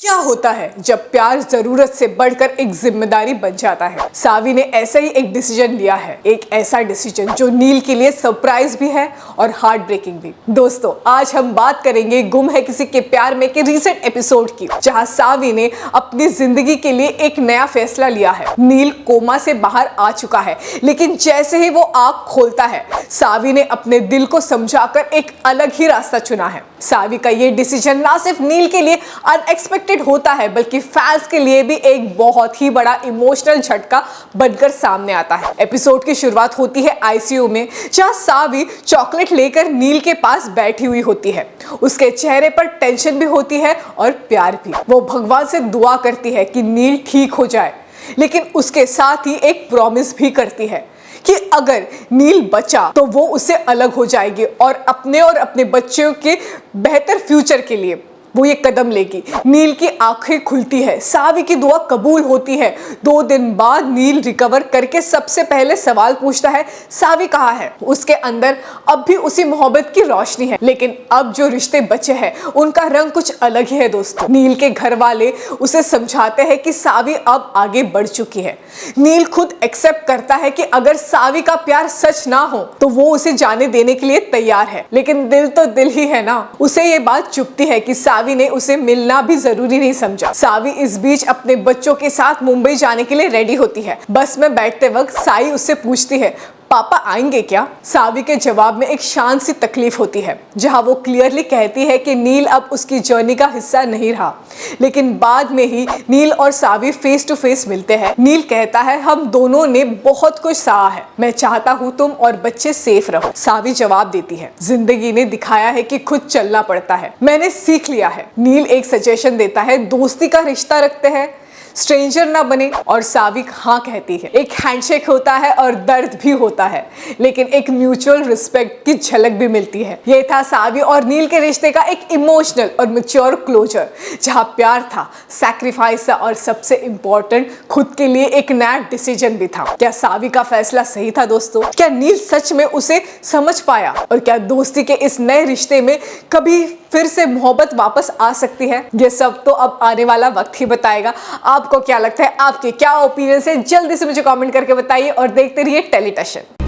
क्या होता है जब प्यार जरूरत से बढ़कर एक जिम्मेदारी बन जाता है। सावी ने ऐसा ही एक डिसीजन लिया है, एक ऐसा डिसीजन जो नील के लिए सरप्राइज भी है और हार्ट ब्रेकिंग भी। दोस्तों, आज हम बात करेंगे गुम है किसी के प्यार में के रीसेंट एपिसोड की, जहां सावी ने अपनी जिंदगी के लिए एक नया फैसला लिया है। नील कोमा से बाहर आ चुका है, लेकिन जैसे ही वो आंख खोलता है, सावी ने अपने दिल को समझाकर एक अलग ही रास्ता चुना है। सावी का ये डिसीजन ना सिर्फ नील के लिए अनएक्सपेक्टेड होता है, बल्कि फैंस के लिए भी एक बहुत ही बड़ा इमोशनल झटका बनकर सामने आता है। एपिसोड की शुरुआत होती है आईसीयू में, जहां सावी चॉकलेट लेकर नील के पास बैठी हुई होती है। उसके चेहरे पर टेंशन भी होती है और प्यार भी। वो भगवान से दुआ करती है कि नील ठीक हो जाए, लेकिन उसके साथ ही एक प्रॉमिस भी करती है कि अगर नील बचा तो वो उससे अलग हो जाएगी और अपने बच्चों के बेहतर फ्यूचर के लिए वो ये कदम लेगी। नील की आंखें खुलती है, सावी की दुआ कबूल होती है। 2 दिन बाद नील रिकवर करके सबसे पहले सवाल पूछता है, सावी कहाँ है? उसके अंदर अब भी उसी मोहब्बत की रोशनी है, लेकिन अब जो रिश्ते बचे हैं उनका रंग कुछ अलग ही है। दोस्तों, नील के घर वाले उसे समझाते हैं कि सावी अब आगे बढ़ चुकी है। नील खुद एक्सेप्ट करता है कि अगर सावी का प्यार सच ना हो तो वो उसे जाने देने के लिए तैयार है, लेकिन दिल तो दिल ही है ना। उसे ये बात चुभती है कि सावी ने उसे मिलना भी जरूरी नहीं समझा। सावी इस बीच अपने बच्चों के साथ मुंबई जाने के लिए रेडी होती है। बस में बैठते वक्त साई उससे पूछती है, पापा आएंगे क्या? सावी के जवाब में एक शांत सी तकलीफ होती है, जहां वो क्लियरली कहती है कि नील अब उसकी जर्नी का हिस्सा नहीं रहा। लेकिन बाद में ही नील और सावी फेस टू फेस मिलते हैं। नील कहता है, हम दोनों ने बहुत कुछ सहा है, मैं चाहता हूँ तुम और बच्चे सेफ रहो। सावी जवाब देती है, जिंदगी ने दिखाया है कि खुद चलना पड़ता है, मैंने सीख लिया है। नील एक सजेशन देता है, दोस्ती का रिश्ता रखते हैं, स्ट्रेंजर ना बने, और सावी हाँ कहती है। एक हैंडशेक होता है और दर्द भी होता है, लेकिन एक म्यूचुअल रिस्पेक्ट की झलक भी मिलती है। ये था सावी और नील के रिश्ते का एक इमोशनल और मैच्योर क्लोजर, जहां प्यार था, सैक्रिफाइस था और सबसे इंपॉर्टेंट खुद के लिए एक नया डिसीजन भी था। क्या सावी का फैसला सही था दोस्तों? क्या नील सच में उसे समझ पाया? और क्या दोस्ती के इस नए रिश्ते में कभी फिर से मोहब्बत वापस आ सकती है? ये सब तो अब आने वाला वक्त ही बताएगा। आपको क्या लगता है? आपके क्या ओपिनियन है? जल्दी से मुझे कमेंट करके बताइए और देखते रहिए टेलीटशन।